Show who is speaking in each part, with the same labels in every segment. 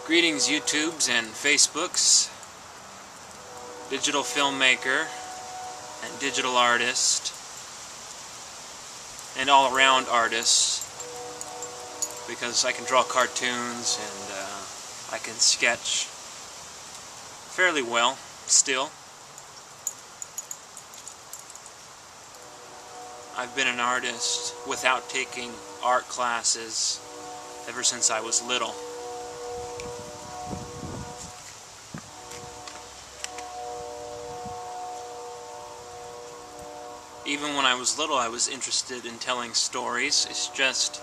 Speaker 1: Greetings YouTubes and Facebooks, digital filmmaker and digital artist and all-around artist, because I can draw cartoons and I can sketch fairly well still. I've been an artist without taking art classes ever since I was little. Even when I was little, I was interested in telling stories. It's just,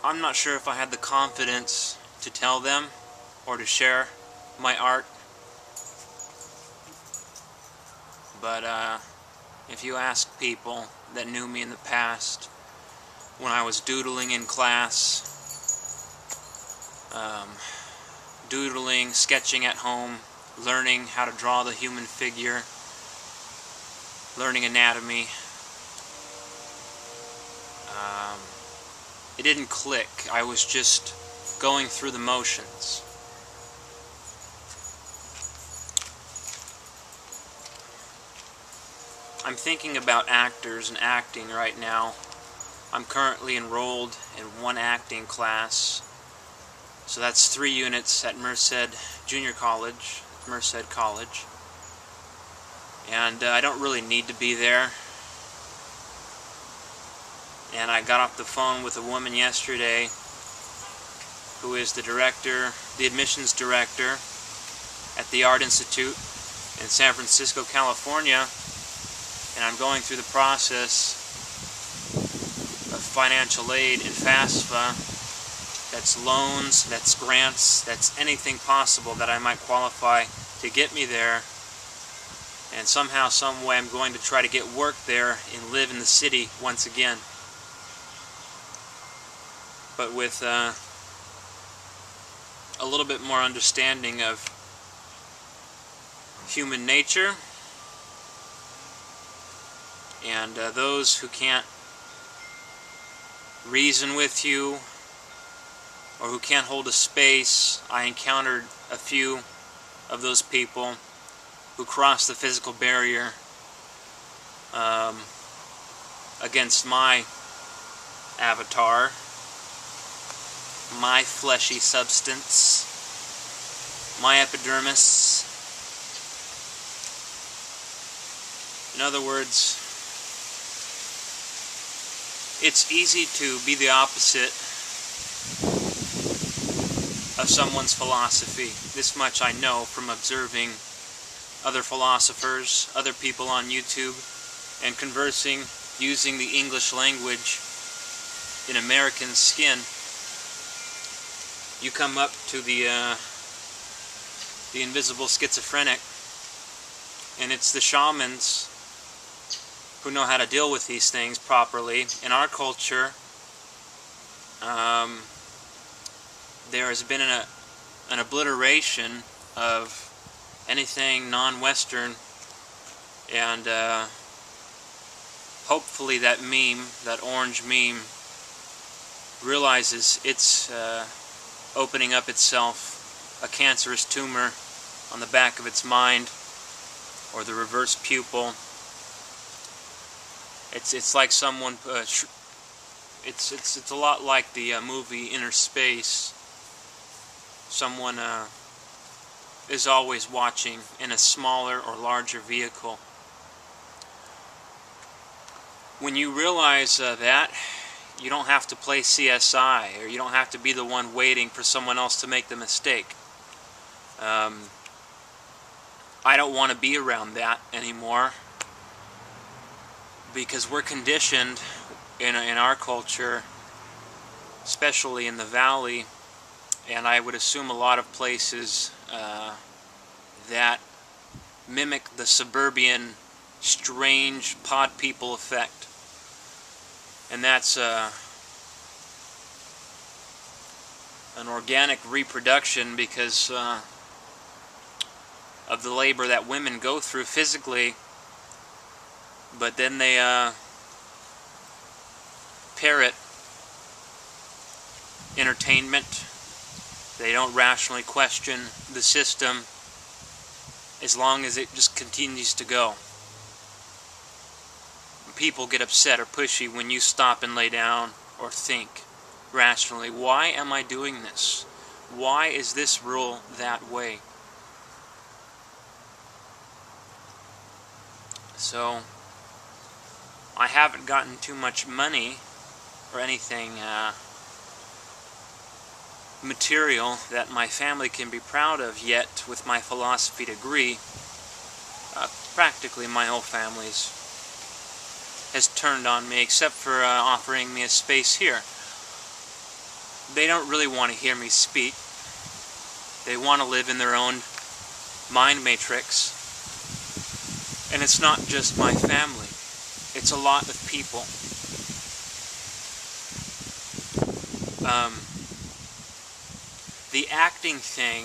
Speaker 1: I'm not sure if I had the confidence to tell them or to share my art. But if you ask people that knew me in the past, when I was doodling in class, doodling, sketching at home, learning how to draw the human figure, learning anatomy, it didn't click. I was just going through the motions. I'm thinking about actors and acting right now. I'm currently enrolled in one acting class, so that's 3 units at Merced Junior College, Merced College, and I don't really need to be there. And I got off the phone with a woman yesterday who is the director, the admissions director at the Art Institute in San Francisco, California, and I'm going through the process of financial aid in FAFSA. That's loans, that's grants, that's anything possible that I might qualify to get me there. And somehow, some way, I'm going to try to get work there and live in the city once again. But with a little bit more understanding of human nature, and those who can't reason with you or who can't hold a space. I encountered a few of those people who crossed the physical barrier against my avatar, my fleshy substance, my epidermis. In other words, it's easy to be the opposite of someone's philosophy. This much I know from observing other philosophers, other people on YouTube, and conversing using the English language in American skin. You come up to the invisible schizophrenic, and it's the shamans who know how to deal with these things properly. In our culture, there has been an obliteration of anything non-Western, and hopefully that meme, that orange meme, realizes it's opening up itself, a cancerous tumor on the back of its mind, or the reverse pupil. It's like someone, it's a lot like the movie Inner Space. Someone is always watching in a smaller or larger vehicle. When you realize that, you don't have to play CSI, or you don't have to be the one waiting for someone else to make the mistake. I don't want to be around that anymore, because we're conditioned in our culture, especially in the Valley, and I would assume a lot of places that mimic the suburban strange pod people effect. And that's an organic reproduction because of the labor that women go through physically, but then they parrot entertainment. They don't rationally question the system as long as it just continues to go. People get upset or pushy when you stop and lay down or think rationally. Why am I doing this? Why is this rule that way? So, I haven't gotten too much money or anything material that my family can be proud of yet with my philosophy degree. Practically my whole family's has turned on me, except for offering me a space here. They don't really want to hear me speak. They want to live in their own mind matrix. And it's not just my family. It's a lot of people. The acting thing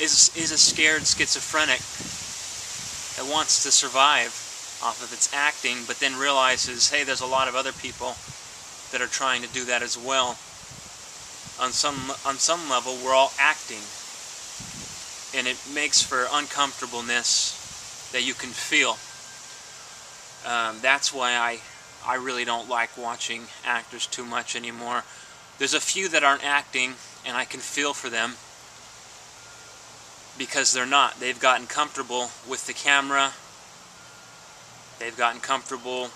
Speaker 1: is a scared schizophrenic that wants to survive off of its acting, but then realizes, hey, there's a lot of other people that are trying to do that as well. On some level, we're all acting, and it makes for uncomfortableness that you can feel. That's why I really don't like watching actors too much anymore. There's a few that aren't acting, and I can feel for them, because they're not. They've gotten comfortable with the camera. They've gotten comfortable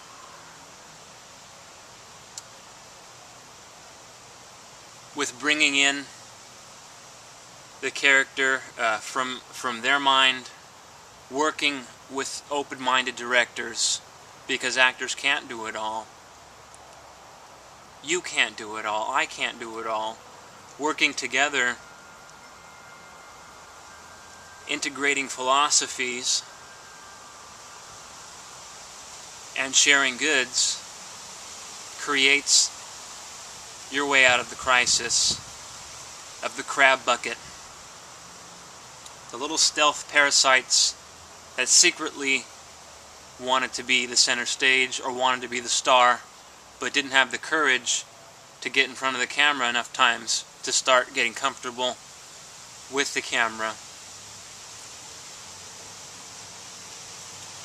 Speaker 1: with bringing in the character from their mind, working with open-minded directors, because actors can't do it all. You can't do it all. I can't do it all. Working together, integrating philosophies, and sharing goods creates your way out of the crisis of the crab bucket. The little stealth parasites that secretly wanted to be the center stage or wanted to be the star, but didn't have the courage to get in front of the camera enough times to start getting comfortable with the camera.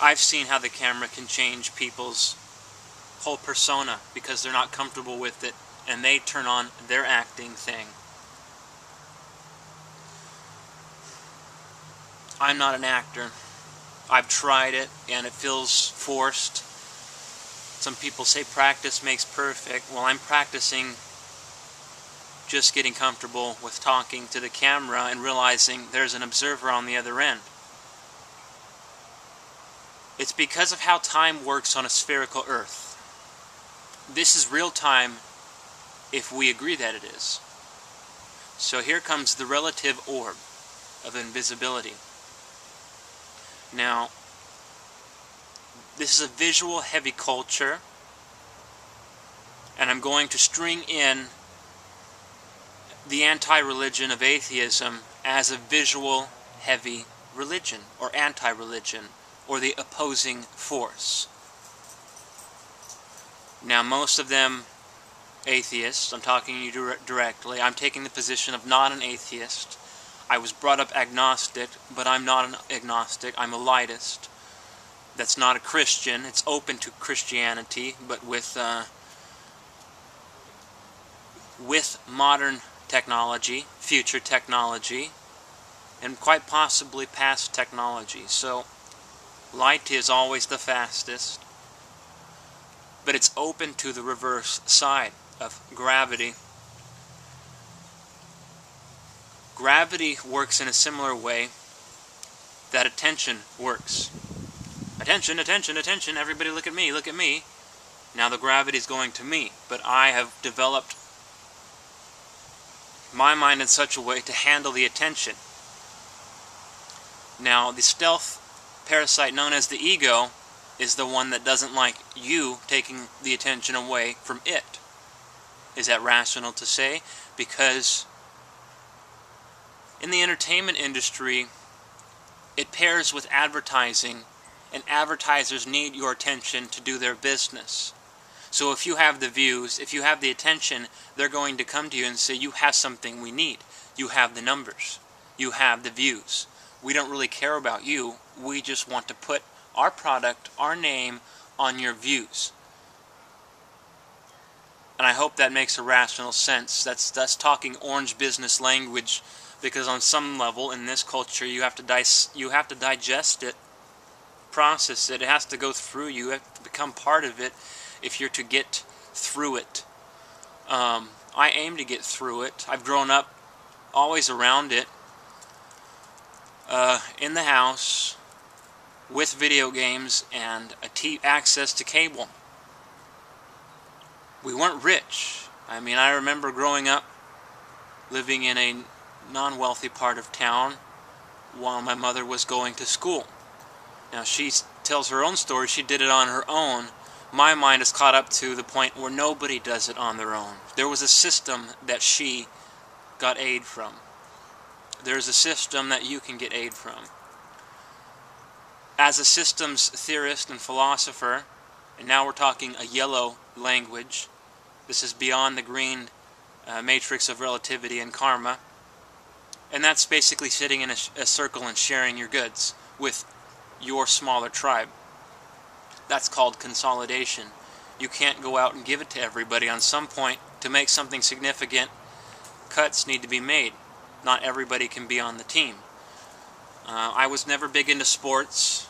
Speaker 1: I've seen how the camera can change people's whole persona because they're not comfortable with it, and they turn on their acting thing. I'm not an actor. I've tried it, and it feels forced. Some people say practice makes perfect. Well, I'm practicing just getting comfortable with talking to the camera and realizing there's an observer on the other end. It's because of how time works on a spherical Earth. This is real time if we agree that it is. So here comes the relative orb of invisibility. Now, this is a visual heavy culture, and I'm going to string in the anti-religion of atheism as a visual heavy religion, or anti-religion, or the opposing force. Now, most of them atheists. I'm talking to you directly. I'm taking the position of not an atheist. I was brought up agnostic, but I'm not an agnostic. I'm a lightist. That's not a Christian. It's open to Christianity, but with modern technology, future technology, and quite possibly past technology. So, light is always the fastest, but it's open to the reverse side of gravity. Gravity works in a similar way that attention works. Attention, attention, attention, everybody look at me, look at me. Now the gravity is going to me, but I have developed my mind in such a way to handle the attention. Now the stealth parasite known as the ego is the one that doesn't like you taking the attention away from it. Is that rational to say? Because in the entertainment industry, it pairs with advertising, and advertisers need your attention to do their business. So if you have the views, if you have the attention, they're going to come to you and say, you have something we need. You have the numbers. You have the views. We don't really care about you. We just want to put our product, our name, on your views. And I hope that makes a rational sense. That's talking orange business language, because on some level in this culture you have to digest it, process it. It has to go through you. You have to become part of it if you're to get through it. I aim to get through it. I've grown up always around it, in the house, with video games and access to cable. We weren't rich. I mean, I remember growing up living in a non-wealthy part of town while my mother was going to school. Now, she tells her own story. She did it on her own. My mind is caught up to the point where nobody does it on their own. There was a system that she got aid from. There's a system that you can get aid from. As a systems theorist and philosopher, and now we're talking a yellow language, this is beyond the green matrix of relativity and karma, and that's basically sitting in a circle and sharing your goods with your smaller tribe. That's called consolidation. You can't go out and give it to everybody. On some point, to make something significant, cuts need to be made. Not everybody can be on the team. I was never big into sports.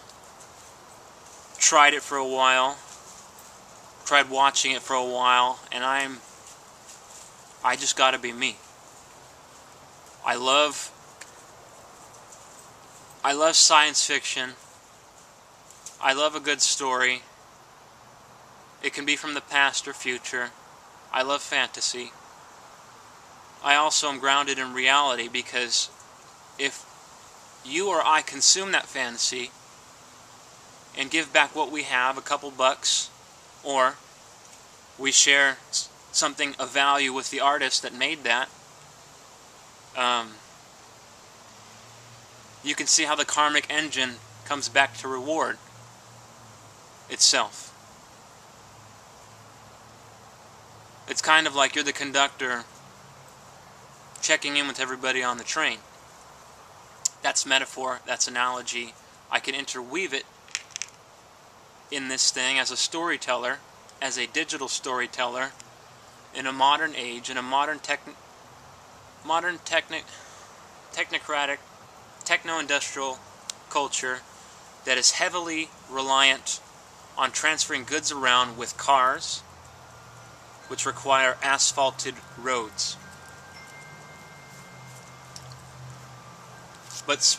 Speaker 1: Tried it for a while. Tried watching it for a while, and I just gotta be me. I love science fiction. I love a good story. It can be from the past or future. I love fantasy. I also am grounded in reality, because if you or I consume that fantasy and give back what we have, a couple bucks, or we share something of value with the artist that made that, you can see how the karmic engine comes back to reward itself. It's kind of like you're the conductor checking in with everybody on the train. That's metaphor, that's analogy. I can interweave it in this thing as a storyteller, as a digital storyteller, in a modern age, in a modern technocratic, techno-industrial culture that is heavily reliant on transferring goods around with cars, which require asphalted roads. But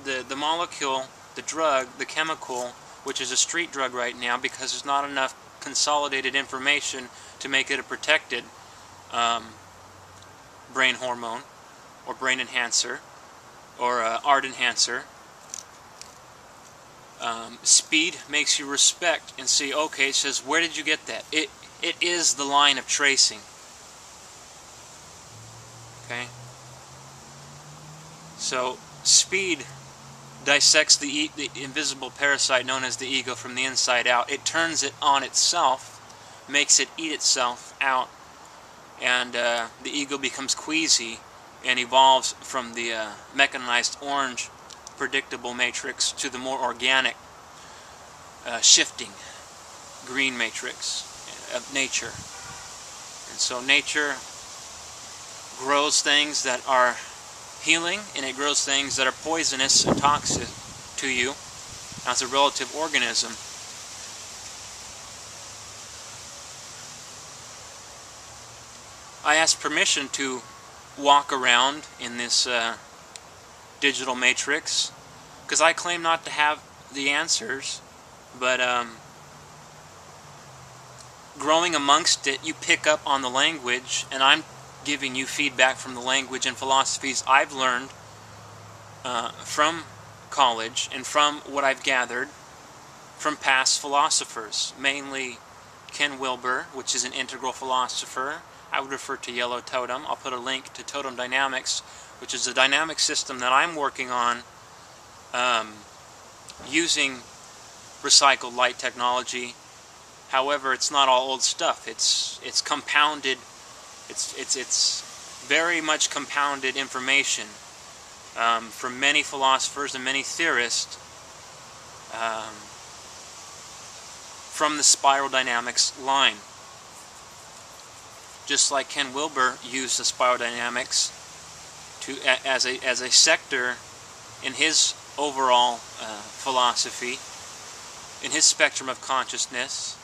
Speaker 1: the molecule, the drug, the chemical, which is a street drug right now because there's not enough consolidated information to make it a protected brain hormone or brain enhancer or art enhancer. Speed makes you respect and see, okay, it says, where did you get that? It is the line of tracing. Okay? So, speed dissects the invisible parasite known as the ego from the inside out. It turns it on itself, makes it eat itself out, and the ego becomes queasy and evolves from the mechanized orange predictable matrix to the more organic shifting green matrix of nature. And so nature grows things that are healing, and it grows things that are poisonous and toxic to you as a relative organism. I asked permission to walk around in this digital matrix because I claim not to have the answers, but growing amongst it, you pick up on the language, and I'm giving you feedback from the language and philosophies I've learned from college and from what I've gathered from past philosophers, mainly Ken Wilber, which is an integral philosopher. I would refer to Yellow Totem. I'll put a link to totemdynamics, which is a dynamic system that I'm working on using recycled light technology, However, it's not all old stuff. It's compounded. It's very much compounded information from many philosophers and many theorists from the spiral dynamics line. Just like Ken Wilber used the spiral dynamics as a sector in his overall philosophy, in his spectrum of consciousness,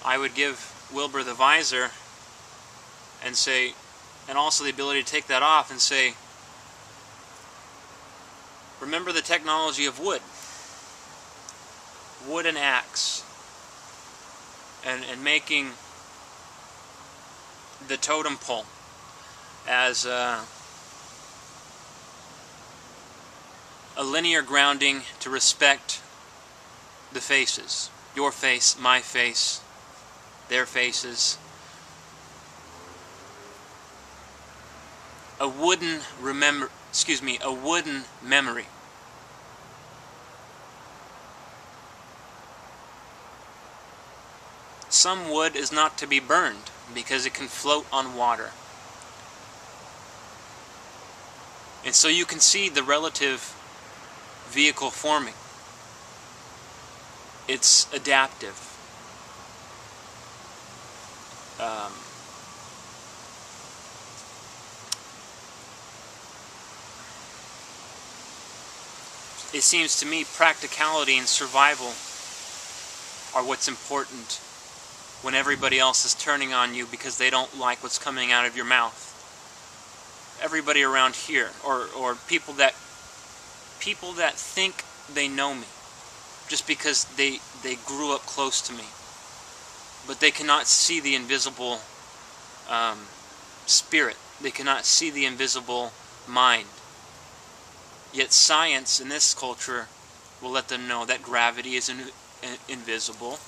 Speaker 1: I would give Wilber the visor and say, and also the ability to take that off and say, remember the technology of wood and axe, and making the totem pole as a linear grounding to respect the faces. Your face, my face, their faces. A wooden memory. Some wood is not to be burned because it can float on water. And so you can see the relative vehicle forming. It's adaptive. It seems to me practicality and survival are what's important when everybody else is turning on you because they don't like what's coming out of your mouth. Everybody around here, or people that think they know me just because they grew up close to me, but they cannot see the invisible spirit. They cannot see the invisible mind. Yet science in this culture will let them know that gravity is invisible,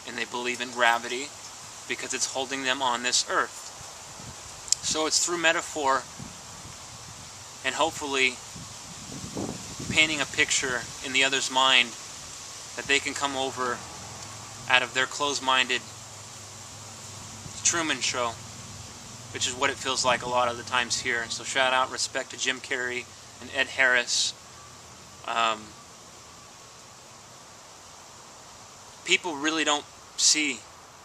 Speaker 1: and they believe in gravity because it's holding them on this earth. So it's through metaphor and hopefully painting a picture in the other's mind that they can come over out of their closed-minded Truman Show, which is what it feels like a lot of the times here. So shout out, respect to Jim Carrey and Ed Harris. People really don't see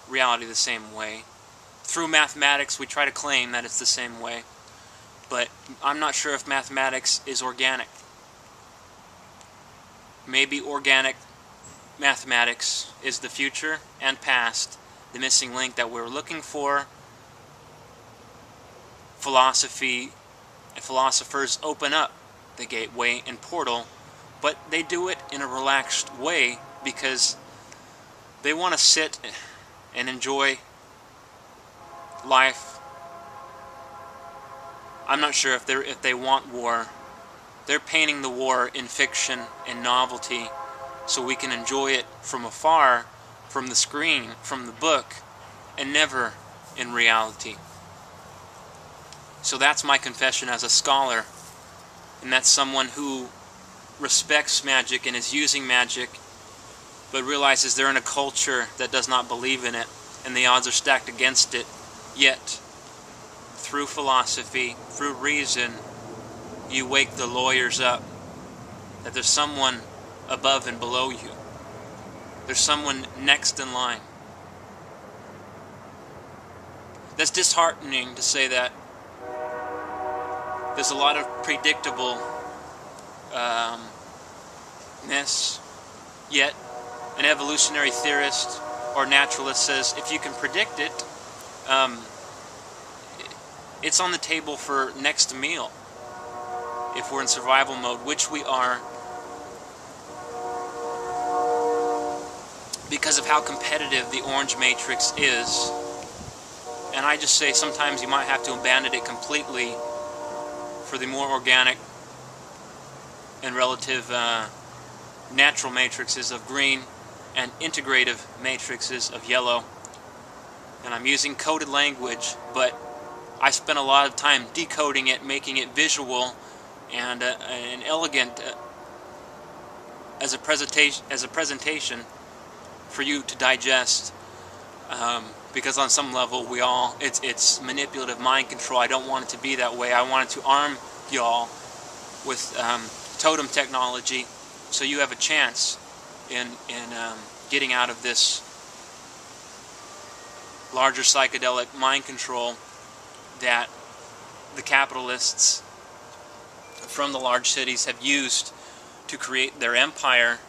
Speaker 1: reality the same way. Through mathematics, we try to claim that it's the same way, but I'm not sure if mathematics is organic. Maybe organic mathematics is the future and past, the missing link that we're looking for. Philosophy and philosophers open up the gateway and portal, but they do it in a relaxed way because they want to sit and enjoy life. I'm not sure if they want war. They're painting the war in fiction and novelty so we can enjoy it from afar, from the screen, from the book, and never in reality. So that's my confession as a scholar, and that's someone who respects magic and is using magic, but realizes they're in a culture that does not believe in it, and the odds are stacked against it. Yet, through philosophy, through reason, you wake the lawyers up that there's someone above and below you. There's someone next in line. That's disheartening to say that there's a lot of predictableness, yet an evolutionary theorist or naturalist says if you can predict it, it's on the table for next meal if we're in survival mode, which we are because of how competitive the orange matrix is. And I just say sometimes you might have to abandon it completely for the more organic and relative natural matrices of green and integrative matrices of yellow. And I'm using coded language, but I spent a lot of time decoding it, making it visual and elegant as a presentation for you to digest. because on some level it's manipulative mind control. I don't want it to be that way. I wanted to arm y'all with totem technology, so you have a chance in getting out of this larger psychedelic mind control that the capitalists from the large cities have used to create their empire.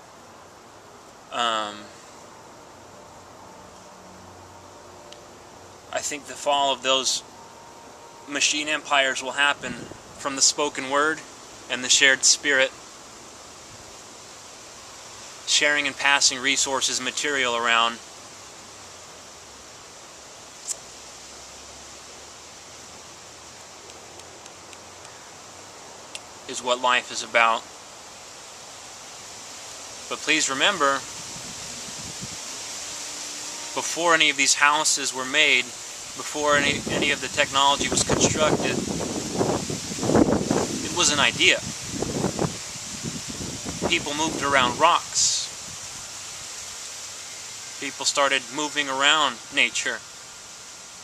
Speaker 1: I think the fall of those machine empires will happen from the spoken word and the shared spirit, sharing and passing resources, material around. Is what life is about. But please remember, before any of these houses were made, before any of the technology was constructed, it was an idea. People moved around rocks. People started moving around nature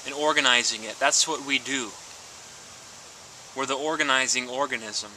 Speaker 1: and organizing it. That's what we do. We're the organizing organism.